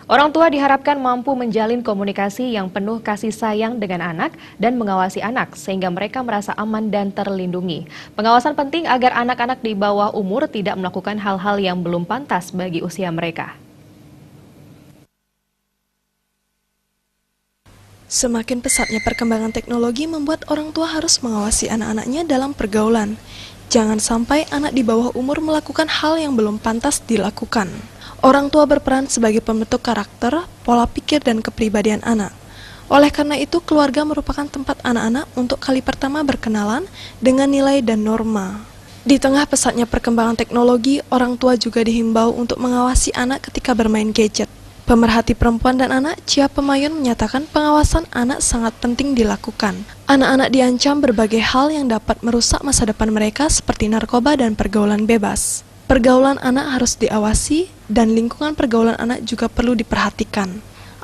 Orang tua diharapkan mampu menjalin komunikasi yang penuh kasih sayang dengan anak dan mengawasi anak sehingga mereka merasa aman dan terlindungi. Pengawasan penting agar anak-anak di bawah umur tidak melakukan hal-hal yang belum pantas bagi usia mereka. Semakin pesatnya perkembangan teknologi membuat orang tua harus mengawasi anak-anaknya dalam pergaulan. Jangan sampai anak di bawah umur melakukan hal yang belum pantas dilakukan. Orang tua berperan sebagai pembentuk karakter, pola pikir, dan kepribadian anak. Oleh karena itu, keluarga merupakan tempat anak-anak untuk kali pertama berkenalan dengan nilai dan norma. Di tengah pesatnya perkembangan teknologi, orang tua juga dihimbau untuk mengawasi anak ketika bermain gadget. Pemerhati perempuan dan anak, Cia Pemayun, menyatakan pengawasan anak sangat penting dilakukan. Anak-anak diancam berbagai hal yang dapat merusak masa depan mereka seperti narkoba dan pergaulan bebas. Pergaulan anak harus diawasi dan lingkungan pergaulan anak juga perlu diperhatikan.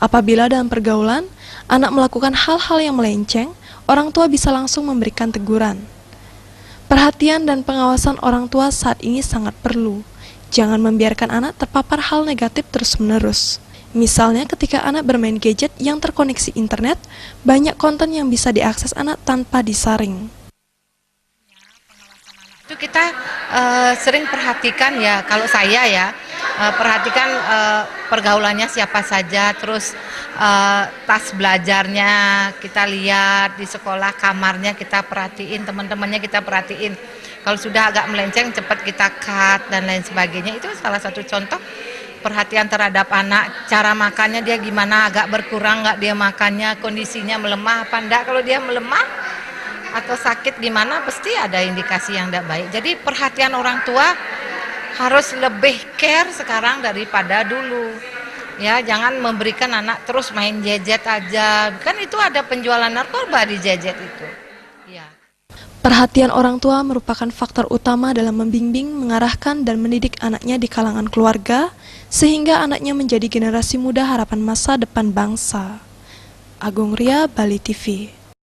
Apabila dalam pergaulan, anak melakukan hal-hal yang melenceng, orang tua bisa langsung memberikan teguran. Perhatian dan pengawasan orang tua saat ini sangat perlu. Jangan membiarkan anak terpapar hal negatif terus-menerus. Misalnya ketika anak bermain gadget yang terkoneksi internet, banyak konten yang bisa diakses anak tanpa disaring. Itu kita sering perhatikan ya, kalau saya ya, perhatikan pergaulannya siapa saja, terus tas belajarnya kita lihat, di sekolah kamarnya kita perhatiin, teman-temannya kita perhatiin. Kalau sudah agak melenceng cepat kita cut dan lain sebagainya. Itu salah satu contoh perhatian terhadap anak. Cara makannya dia gimana, agak berkurang nggak dia makannya, kondisinya melemah apa enggak. Kalau dia melemah atau sakit gimana, pasti ada indikasi yang tidak baik. Jadi perhatian orang tua harus lebih care sekarang daripada dulu. Ya, jangan memberikan anak terus main gadget aja. Kan itu ada penjualan narkoba di gadget itu. Ya. Perhatian orang tua merupakan faktor utama dalam membimbing, mengarahkan, dan mendidik anaknya di kalangan keluarga, sehingga anaknya menjadi generasi muda harapan masa depan bangsa. Agung Ria, Bali TV.